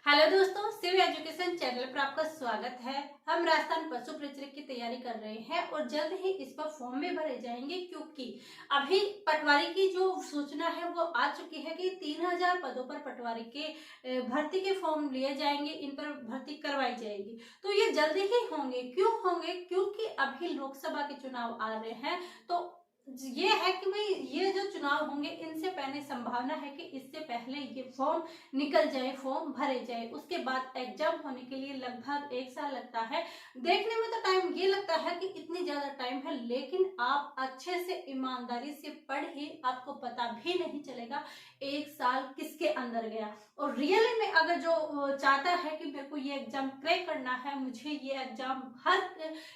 Hello दोस्तों, Shiv education channel पर आपका स्वागत है। हम राजस्थान पशु प्रचलित की तैयारी कर रहे हैं और जल्द ही इस पर फॉर्म में भरे जाएंगे, क्योंकि अभी पटवारी की जो सूचना है वो आ चुकी है कि 3000 पदों पर पटवारी के भर्ती के फॉर्म लिए जाएंगे, इन पर भर्ती करवाई जाएगी। तो ये जल्दी ही होंगे। क्यों होंगे? क्योंकि अभी लोकसभा के चुनाव आ रहे हैं। तो ये है कि भाई ये जो चुनाव होंगे इनसे पहले संभावना है कि इससे पहले ये फॉर्म निकल जाए, फॉर्म भरे जाए। उसके बाद एग्जाम होने के लिए लगभग 1 साल लगता है। देखने में तो टाइम ये लगता है कि इतनी ज्यादा टाइम है, लेकिन आप अच्छे से ईमानदारी से पढ़े, आपको पता भी नहीं चलेगा 1 साल किसके अंदर गया। और रियली में अगर जो चाहता है कि मेरे को ये एग्जाम क्रैक करना है, मुझे ये एग्जाम हर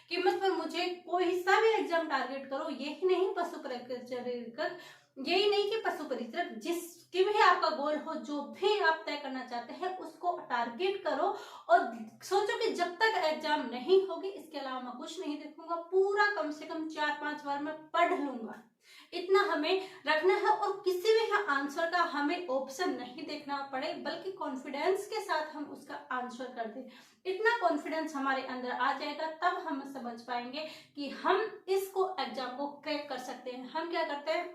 कीमत पर, मुझे कोई सा भी एग्जाम टारगेट करो, यही नहीं पशु परिचर्यक, यही नहीं कि पशु परिचर्यक, जिसकी भी आपका गोल हो, जो भी आप तय करना चाहते हैं उसको टारगेट करो और सोचो कि जब तक एग्जाम नहीं होगी इसके अलावा मैं कुछ नहीं देखूंगा, पूरा कम से कम 4-5 बार मैं पढ़ लूंगा। इतना हमें रखना है और किसी भी आंसर का हमें ऑप्शन नहीं देखना पड़े, बल्कि कॉन्फिडेंस के साथ हम उसका आंसर कर दें। इतना कॉन्फिडेंस हमारे अंदर आ जाएगा, तब हम समझ पाएंगे कि हम इसको एग्जाम को क्रैक कर सकते हैं। हम क्या करते हैं,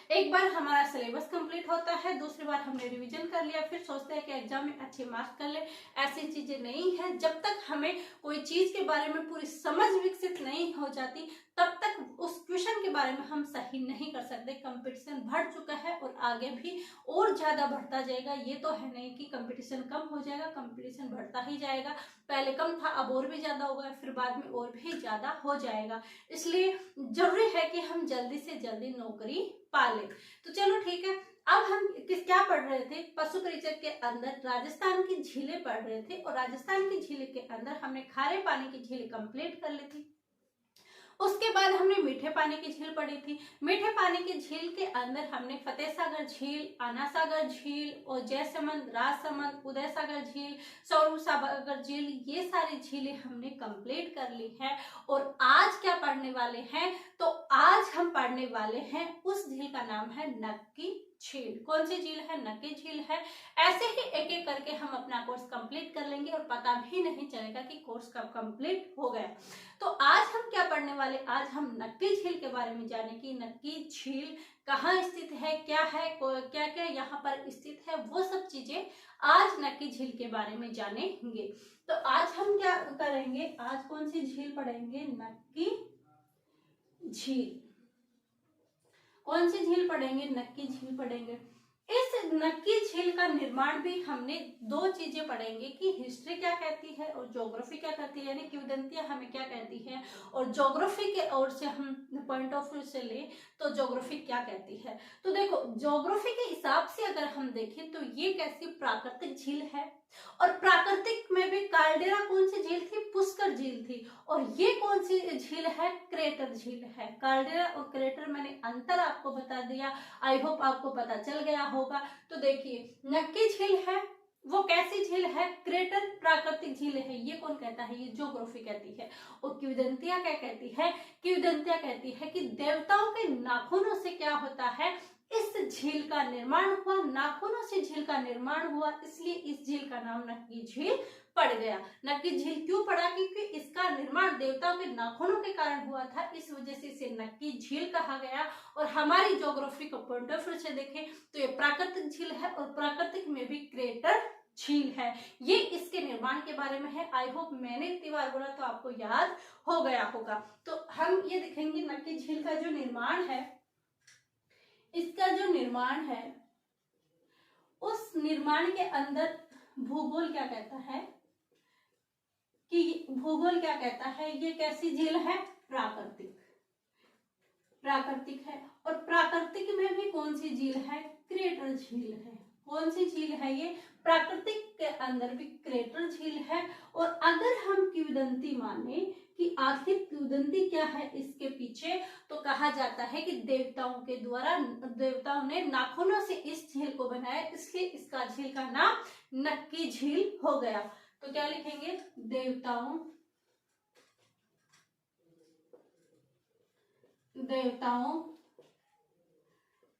एक बार हमारा सिलेबस कंप्लीट होता है, दूसरी बार हमने रिवीजन कर लिया, फिर सोचते हैं कि एग्जाम में अच्छे मार्क्स कर ले। ऐसी चीजें नहीं है। जब तक हमें कोई चीज के बारे में पूरी समझ विकसित नहीं हो जाती, तब तक उस क्वेश्चन के बारे में हम सही नहीं कर सकते। कंपटीशन बढ़ चुका है और आगे भी और ज्यादा बढ़ता जाएगा। ये तो है नहीं कि कंपटीशन कम हो जाएगा, कंपटीशन बढ़ता ही जाएगा। पहले कम था, अब और भी ज्यादा होगा, फिर बाद में और भी ज्यादा हो जाएगा। इसलिए जरूरी है कि हम जल्दी से जल्दी नौकरी पाले। तो चलो ठीक है, अब हम क्या पढ़ रहे थे, पशु परिचय के अंदर राजस्थान की झीलें पढ़ रहे थे। और राजस्थान की झीलें के अंदर हमने खारे पानी की झील कंप्लीट कर ली थी। उसके बाद हमने मीठे पानी की झील पढ़ी थी। मीठे पानी की झील के अंदर हमने फतेह सागर झील, आना सागर झील और जयसमंद, राजसमंद, उदय सागर झील, सौरभ सागर झील, ये सारी झीलें हमने कंप्लीट कर ली है। और आज क्या पढ़ने वाले हैं, तो आज हम पढ़ने वाले हैं उस झील का नाम है नक्की झील। कौन सी झील है? नक्की झील है। ऐसे ही एक एक करके हम अपना कोर्स कंप्लीट कर लेंगे और पता भी नहीं चलेगा कि कोर्स कब कंप्लीट हो गया। तो आज हम क्या पढ़ने वाले, आज हम नक्की झील के बारे में जाने की, नक्की झील कहाँ स्थित है, क्या है, क्या क्या यहाँ पर स्थित है, वो सब चीजें आज नक्की झील के बारे में जानेंगे। तो आज हम क्या करेंगे, आज कौन सी झील पढ़ेंगे? नक्की झील। कौन सी झील पढ़ेंगे? नक्की झील पढ़ेंगे। इस नक्की झील का निर्माण भी हमने दो चीजें पढ़ेंगे कि हिस्ट्री क्या कहती है और ज्योग्राफी क्या कहती है, यानी किंवदंतियां हमें क्या कहती है, और ज्योग्राफी के ओर से हम पॉइंट ऑफ व्यू से ले तो ज्योग्राफी क्या कहती है। तो देखो, ज्योग्राफी के हिसाब से अगर हम देखें तो ये कैसी प्राकृतिक झील है, और प्राकृतिक में भी काल्डेरा कौन सी झील थी? पुष्कर झील थी। और ये कौन सी झील है? क्रेटर झील है। काल्डेरा और क्रेटर मैंने अंतर आपको बता दिया, आई होप आपको पता चल गया होगा। तो देखिए, नक्की झील है वो कैसी झील है? क्रेटर प्राकृतिक झील है। ये कौन कहता है? ये ज्योग्राफी कहती है। और किंवदंतियां क्या कहती है? किंवदंतियां कहती है कि देवताओं के नाखूनों से क्या होता है, इस झील का निर्माण हुआ, नाखूनों से झील का निर्माण हुआ, इसलिए इस झील का नाम नक्की झील पड़ गया। नक्की झील क्यों पड़ा? क्योंकि इसका निर्माण देवताओं के नाखूनों के कारण हुआ था, इस वजह से इसे नक्की झील कहा गया। और हमारी ज्योग्राफी को पॉइंट ऑफ व्यू से देखें तो ये प्राकृतिक झील है, और प्राकृतिक में भी क्रेटर झील है। ये इसके निर्माण के बारे में है। आई होप मैंने इतनी बार बोला तो आपको याद हो गया होगा। तो हम ये देखेंगे नक्की झील का जो निर्माण है, इसका जो निर्माण है, उस निर्माण के अंदर भूगोल क्या कहता है, कि भूगोल क्या कहता है, ये कैसी झील है? प्राकृतिक। प्राकृतिक है। और प्राकृतिक में भी कौन सी झील है? क्रेटर झील है। कौन सी झील है ये? प्राकृतिक के अंदर भी क्रेटर झील है। और अगर हम किंवदंती माने कि आखिर किंवदंती क्या है इसके पीछे, तो कहा जाता है कि देवताओं के द्वारा, देवताओं ने नाखूनों से इस झील को बनाया, इसलिए इसका झील का नाम नक्की झील हो गया। तो क्या लिखेंगे? देवताओं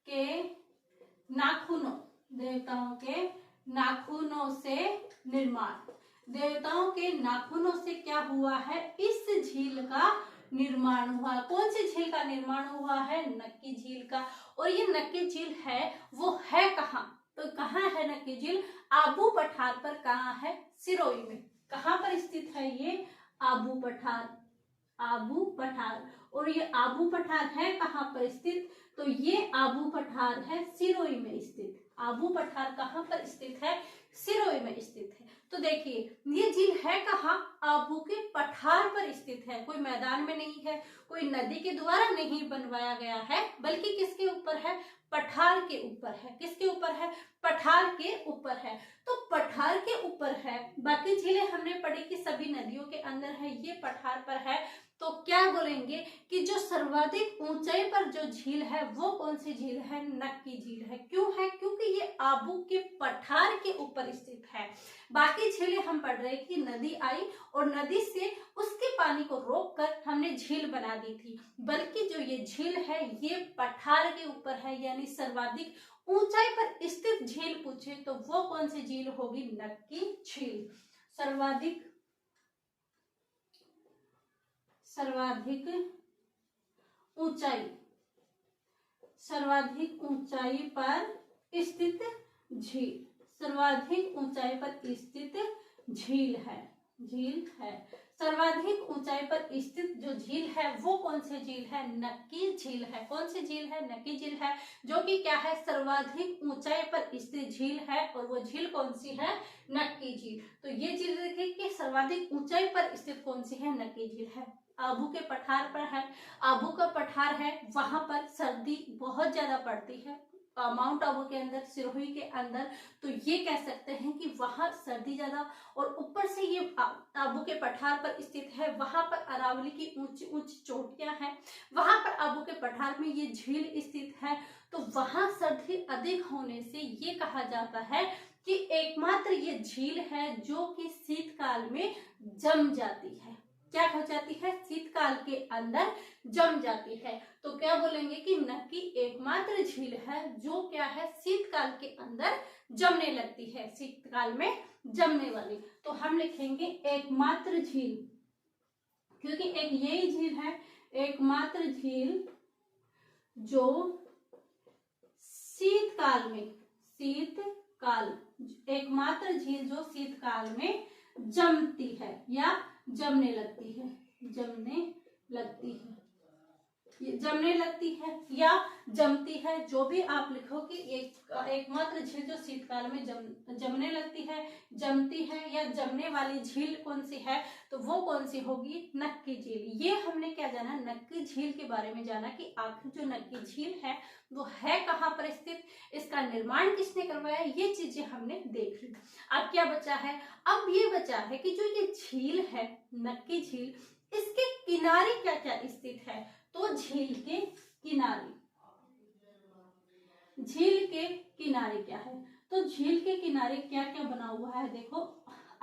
के नाखूनों, देवताओं के नाखूनों से निर्माण, देवताओं के नाखूनों से क्या हुआ है, इस झील का निर्माण हुआ। कौन सी झील का निर्माण हुआ है, नक्की झील का। और ये नक्की झील है वो है कहाँ, तो कहाँ है नक्की झील, आबू पठार पर। कहाँ है, सिरोही में। कहाँ पर स्थित है ये, आबू पठार, आबू पठार। और ये आबू पठार है कहाँ पर स्थित, तो ये आबू पठार है सिरोही में स्थित। आबू पठार कहाँ पर स्थित है, सिरोही में स्थित है। तो देखिए ये झील है कहाँ, आबू के पठार पर स्थित है, कोई मैदान में नहीं है, कोई नदी के द्वारा नहीं बनवाया गया है, बल्कि किसके ऊपर है, पठार के ऊपर है। किसके ऊपर है, पठार के ऊपर है। तो पठार के ऊपर है, बाकी झीलें हमने पढ़ी कि सभी नदियों के अंदर है, ये पठार पर है। तो क्या बोलेंगे कि जो सर्वाधिक ऊंचाई पर जो झील है वो कौन सी झील है, नक्की झील है। क्यों है, क्योंकि ये आबू के पठार के ऊपर स्थित है। बाकी झीलें हम पढ़ रहे कि नदी आई और नदी से उसके पानी को रोककर हमने झील बना दी थी, बल्कि जो ये झील है ये पठार के ऊपर है, यानी सर्वाधिक ऊंचाई पर स्थित झील पूछे तो वो कौन सी झील होगी, नक्की झील। सर्वाधिक ऊंचाई, सर्वाधिक ऊंचाई पर स्थित झील, सर्वाधिक ऊंचाई पर स्थित झील है, झील है। सर्वाधिक ऊंचाई पर स्थित जो झील है वो कौन सी झील है, नक्की झील है। कौन सी झील है, नक्की झील है, जो कि क्या है, सर्वाधिक ऊंचाई पर स्थित झील है। और वो झील कौन सी है, नक्की झील। तो ये झील देखिए कि सर्वाधिक ऊंचाई पर स्थित कौन सी है, नक्की झील है, आबू के पठार पर है। आबू का पठार है, वहां पर सर्दी बहुत ज्यादा पड़ती है, माउंट आबू के अंदर, सिरोही के अंदर। तो ये कह सकते हैं कि वहां सर्दी ज्यादा, और ऊपर से ये आबू के पठार पर स्थित है, वहां पर अरावली की ऊंची ऊंची चोटियां हैं, वहां पर आबू के पठार में ये झील स्थित है। तो वहां सर्दी अधिक होने से ये कहा जाता है कि एकमात्र ये झील है जो कि शीतकाल में जम जाती है। क्या हो जाती है, शीतकाल के अंदर जम जाती है। तो क्या बोलेंगे कि नक्की एकमात्र झील है जो क्या है, शीतकाल के अंदर जमने लगती है, शीतकाल में जमने वाली। तो हम लिखेंगे एकमात्र झील, क्योंकि एक यही झील है, एकमात्र झील जो शीतकाल में, शीतकाल, एकमात्र झील जो शीतकाल में जमती है या जमने लगती है, जमने लगती है, जमने लगती है या जमती है, जो भी आप लिखो कि एकमात्र झील जो शीतकाल में जमने लगती है, जमती है या जमने वाली झील कौन सी है, तो वो कौन सी होगी, नक्की झील। ये हमने क्या जाना, नक्की झील के बारे में जाना कि आखिर जो नक्की झील है वो है कहाँ पर स्थित, इसका निर्माण किसने करवाया, ये चीजें हमने देख ली। अब क्या बचा है, अब ये बचा है कि जो ये झील है नक्की झील, इसके किनारे क्या क्या स्थित है। तो झील के किनारे, झील के किनारे क्या है, तो झील के किनारे क्या क्या बना हुआ है। देखो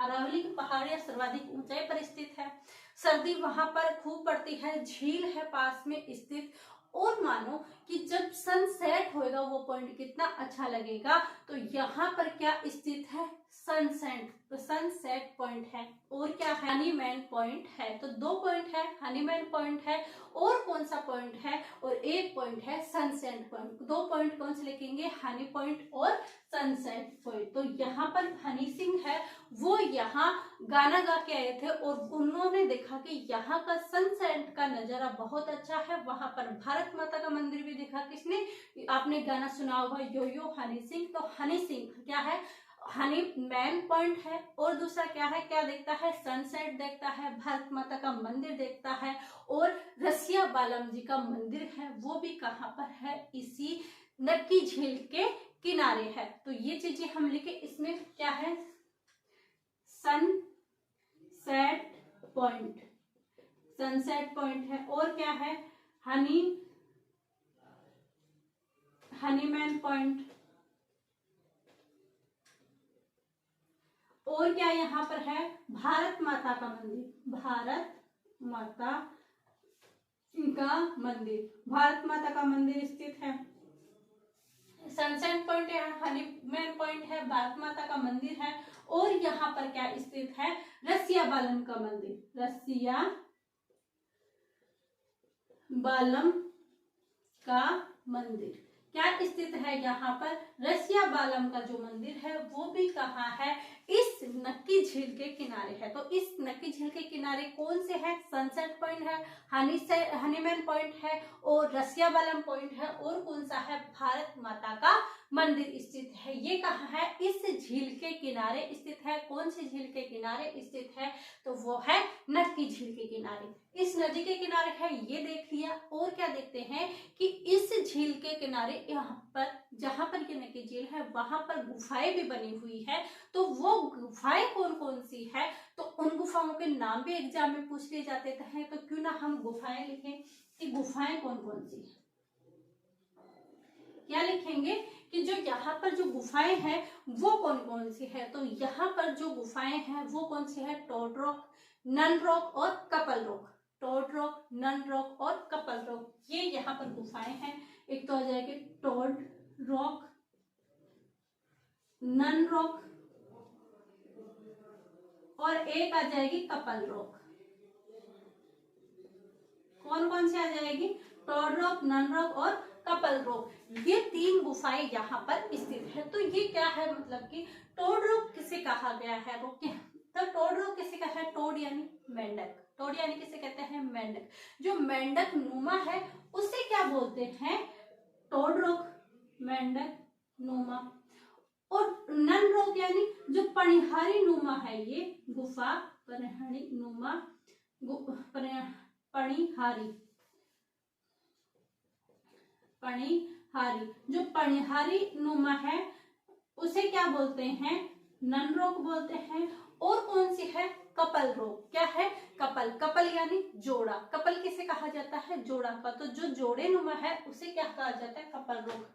अरावली की पहाड़ियां सर्वाधिक ऊंचाई पर स्थित है, सर्दी वहां पर खूब पड़ती है, झील है पास में स्थित। और मानो कि जब सनसेट होएगा वो पॉइंट कितना अच्छा लगेगा। तो यहाँ पर क्या स्थित है, सनसेट, तो सनसेट पॉइंट है। और क्या, हनीमैन पॉइंट है। तो दो पॉइंट है, हनीमैन पॉइंट है और कौन सा पॉइंट है, और एक पॉइंट है सनसेट पॉइंट। दो पॉइंट कौन से लिखेंगे, हनी पॉइंट और सनसेट पॉइंट। तो यहाँ पर हनी सिंह है, वो यहाँ गाना गा के आए थे और उन्होंने देखा कि यहाँ का सनसेट का नजारा बहुत अच्छा है। वहां पर भारत माता का मंदिर भी देखा, किसने, आपने गाना सुना होगा यो यो हनी सिंह। तो हनी सिंह क्या है, हनी मैन पॉइंट है। और दूसरा क्या है, क्या देखता है, सनसेट देखता है, भारत माता का मंदिर देखता है, और रसिया बालम जी का मंदिर है, वो भी कहाँ पर है, इसी नक्की झील के किनारे है। तो ये चीजें हम लिखे, इसमें क्या है, सनसेट पॉइंट, सनसेट पॉइंट है। और क्या है, हनीमैन पॉइंट। और क्या यहाँ पर है, भारत माता का मंदिर, भारत माता का मंदिर, भारत माता का मंदिर स्थित है। सनसेट पॉइंट है, हनीमैन पॉइंट है, भारत माता का मंदिर है, और यहाँ पर क्या स्थित है, रसिया बालन का मंदिर, रसिया बालम का मंदिर क्या स्थित है यहाँ पर, रसिया बालम का जो मंदिर है वो भी कहाँ है, इस नक्की झील के किनारे है। तो इस नक्की झील के किनारे कौन से है, सनसेट पॉइंट है, हनीमैन पॉइंट है, और रसिया बालम पॉइंट है, और कौन सा है, भारत माता का मंदिर स्थित है। ये कहाँ है, इस झील के किनारे स्थित है। कौन सी झील के किनारे स्थित है, तो वो है नक्की झील के किनारे, इस नदी के किनारे है, ये देख लिया। और क्या देखते हैं कि इस झील के किनारे यहाँ पर, जहां पर ये नक्की झील है, वहां पर गुफाएं भी बनी हुई है। तो वो गुफाएं कौन कौन सी है, तो उन गुफाओं के नाम भी एग्जाम में पूछ लिए जाते हैं। तो क्यों ना हम गुफाएं लिखें कि गुफाएं कौन कौन सी है। क्या लिखेंगे कि जो यहाँ पर जो गुफाएं हैं वो कौन कौन सी है। तो यहाँ पर जो गुफाएं हैं वो कौन सी है, टोड रॉक, नन रॉक और couple rock, toad rock, nun rock और कपल रॉक, ये यहाँ पर गुफाएं हैं। एक तो आ जाएगी टोड रॉक, नन रॉक, और एक आ जाएगी कपल रॉक। कौन कौन सी आ जाएगी, टोड रॉक, नन रॉक और कपल रॉक, ये तीन गुफाएं यहाँ पर स्थित है। तो ये क्या है, मतलब कि टोड रॉक किसे कहा गया है, रॉक, तो टोड रॉक किसे कहा है, टोड यानी मेंढक, टोड यानी किसे कहते हैं, मेंढक, जो मेंढक नुमा है उसे क्या बोलते हैं, टोड रॉक, मेंढक नुमा। और नन रॉक यानी जो पनिहारी नुमा है, ये गुफा पनिहारी नुमा, पनिहारी, पनिहारी, जो पनिहारी नुमा है उसे क्या बोलते हैं, नन रॉक बोलते हैं। और कौन सी है, कपल रॉक, क्या है, कपल, कपल यानी जोड़ा, कपल किसे कहा जाता है, जोड़ा का, तो जो जोड़े नुमा है उसे क्या कहा जाता है, कपल रॉक,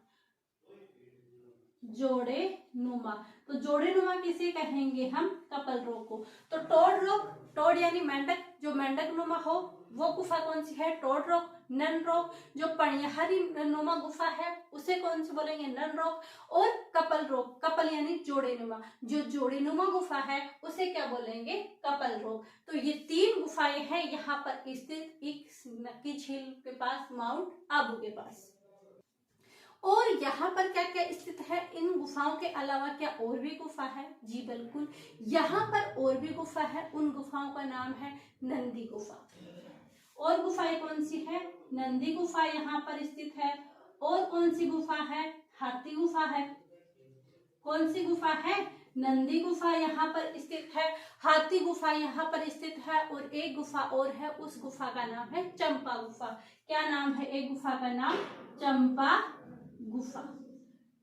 जोड़े नुमा। तो जोड़े नुमा किसे कहेंगे हम, कपल रॉक को। तो टोड रॉक, टोड यानी मेंढक, जो मेंढक नुमा हो वो गुफा कौन सी है, टोड रॉक। नन रॉक, जो पनिहारी नुमा गुफा है उसे कौन सी बोलेंगे, नन रॉक। और कपल रॉक, कपल यानी जोड़े नुमा, जो जोड़े नुमा गुफा है उसे क्या बोलेंगे, कपल रॉक। तो ये तीन गुफाएं हैं यहाँ पर स्थित, एक नक्की झील के पास, माउंट आबू के पास। और यहाँ पर क्या क्या स्थित है, इन गुफाओं के अलावा क्या और भी गुफा है, जी बिल्कुल, यहाँ पर और भी गुफा है। उन गुफाओं का नाम है नंदी गुफा। और गुफाएं कौन सी है, नंदी गुफा यहाँ पर स्थित है। और कौन सी गुफा है, हाथी गुफा है। कौन सी गुफा है, नंदी गुफा यहाँ पर स्थित है, हाथी गुफा यहाँ पर स्थित है, और एक गुफा और है, उस गुफा का नाम है चंपा गुफा। क्या नाम है, एक गुफा का नाम चंपा गुफा,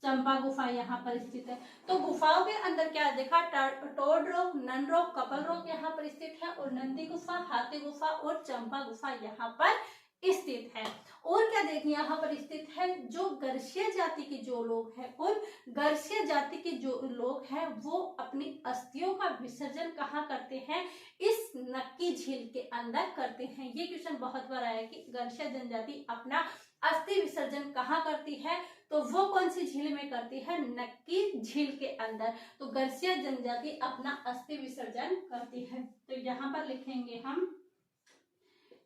चंपा गुफा यहाँ पर स्थित है। तो गुफाओं के अंदर क्या देखा, toad rock, nun rock, couple rock यहाँ पर स्थित है, और नंदी गुफा, हाथी गुफा और चंपा गुफा यहाँ पर स्थित है। और क्या देखिए यहाँ पर स्थित है, जो गर्सिया जाति के जो लोग हैं, उन गर्सिया जाति के जो लोग हैं वो अपनी अस्थियों का विसर्जन कहाँ करते हैं, इस नक्की झील के अंदर करते हैं। ये क्वेश्चन बहुत बार आया कि गर्सिया जनजाति अपना अस्थि विसर्जन कहाँ करती है, तो वो कौन सी झील में करती है, नक्की झील के अंदर। तो गर्सिया जनजाति अपना अस्थि विसर्जन करती है। तो यहाँ पर लिखेंगे हम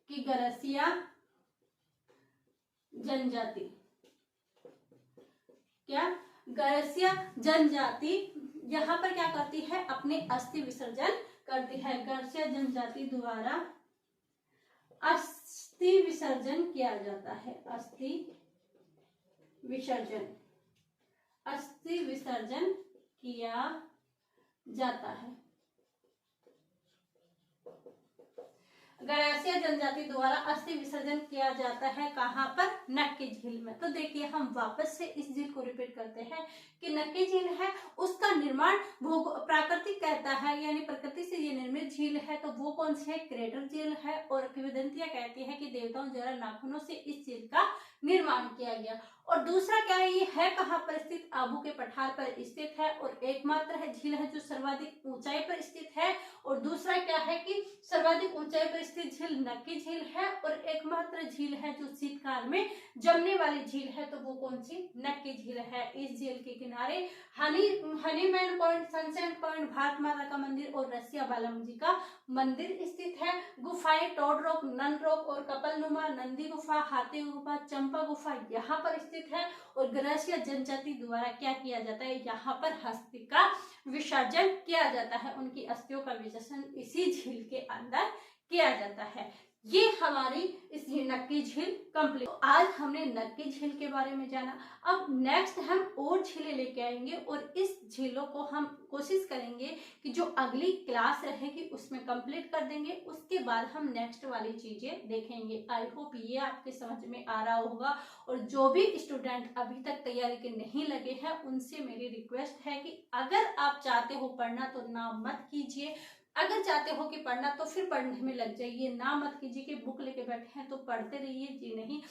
कि गर्सिया जनजाति, क्या, गर्सिया जनजाति यहाँ पर क्या करती है, अपने अस्थि विसर्जन करती है। गर्सिया जनजाति द्वारा अस्थि विसर्जन किया जाता है, अस्थि विसर्जन, अस्थि विसर्जन किया जाता है। गर्सिया जनजाति द्वारा अस्थि विसर्जन किया जाता है, कहाँ पर, नक्की झील में। तो देखिए हम वापस से इस झील को रिपीट करते हैं कि नक्की झील है, उसका निर्माण प्राकृतिक कहता है, यानी प्रकृति से ये निर्मित झील है। तो वो कौन सी है, क्रेटर झील है। और किंवदंतियां कहती है कि देवताओं द्वारा नाखूनों से इस झील का निर्माण किया गया। और दूसरा क्या है, ये है कहाँ पर स्थित, आबू के पठार पर स्थित है और एकमात्र है झील है जो सर्वाधिक ऊंचाई पर स्थित है। और दूसरा क्या है कि सर्वाधिक ऊंचाई पर स्थित झील नक्की झील है और एकमात्र झील है जो शीतकाल में जमने वाली झील है, तो वो कौन सी, नक्की झील है। इस झील के किनारे Hahnemann point, sunset point, Bharat माता का मंदिर और रसिया बालाजी का मंदिर स्थित है। गुफाएं टोड रॉक, नन रॉक और कपलनुमा, नंदी गुफा, हाथी गुफा, चंपा गुफा यहाँ पर स्थित है। और ग्रसिया जनजाति द्वारा क्या किया जाता है, यहाँ पर अस्थि का विसर्जन किया जाता है, उनकी अस्थियों का विसर्जन इसी झील के अंदर किया जाता है। ये हमारी इस नक्की झील कंप्लीट। तो आज हमने नक्की झील के बारे में जाना। अब नेक्स्ट हम और झीलें लेके आएंगे और इस झीलों को हम कोशिश करेंगे कि जो अगली क्लास रहेगी उसमें कंप्लीट कर देंगे, उसके बाद हम नेक्स्ट वाली चीजें देखेंगे। आई होप ये आपके समझ में आ रहा होगा। और जो भी स्टूडेंट अभी तक तैयारी के नहीं लगे हैं उनसे मेरी रिक्वेस्ट है कि अगर आप चाहते हो पढ़ना तो ना मत कीजिए, अगर चाहते हो कि पढ़ना तो फिर पढ़ने में लग जाइए, ना मत कीजिए कि बुक लेके बैठे हैं तो पढ़ते रहिए, जी नहीं।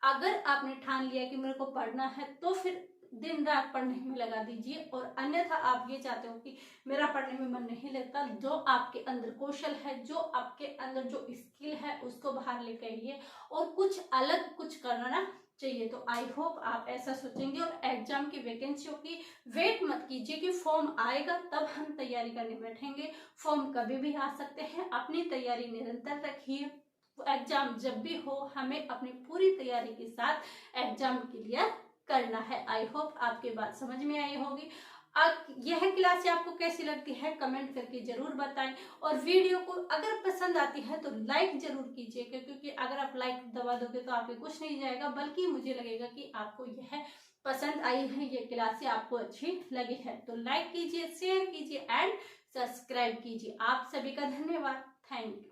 अगर आपने ठान लिया कि मेरे को पढ़ना है तो फिर दिन रात पढ़ने में लगा दीजिए। और अन्यथा आप ये चाहते हो कि मेरा पढ़ने में मन नहीं लगता, जो आपके अंदर कौशल है, जो आपके अंदर जो स्किल है उसको बाहर लेकर आइए और कुछ अलग कुछ करना चाहिए। तो आई होप आप ऐसा सोचेंगे और एग्जाम की वैकेंसियों की वेट मत कीजिए कि फॉर्म आएगा तब हम तैयारी करने बैठेंगे। फॉर्म कभी भी आ सकते हैं, अपनी तैयारी निरंतर रखिए। एग्जाम जब भी हो हमें अपनी पूरी तैयारी के साथ एग्जाम क्लियर करना है। आई होप आपके बात समझ में आई होगी। यह क्लास आपको कैसी लगती है कमेंट करके जरूर बताएं। और वीडियो को अगर पसंद आती है तो लाइक जरूर कीजिएगा, क्योंकि अगर आप लाइक दबा दोगे तो आपके कुछ नहीं जाएगा, बल्कि मुझे लगेगा कि आपको यह पसंद आई है, ये क्लास आपको अच्छी लगी है। तो लाइक कीजिए, शेयर कीजिए एंड सब्सक्राइब कीजिए। आप सभी का धन्यवाद। Thank you.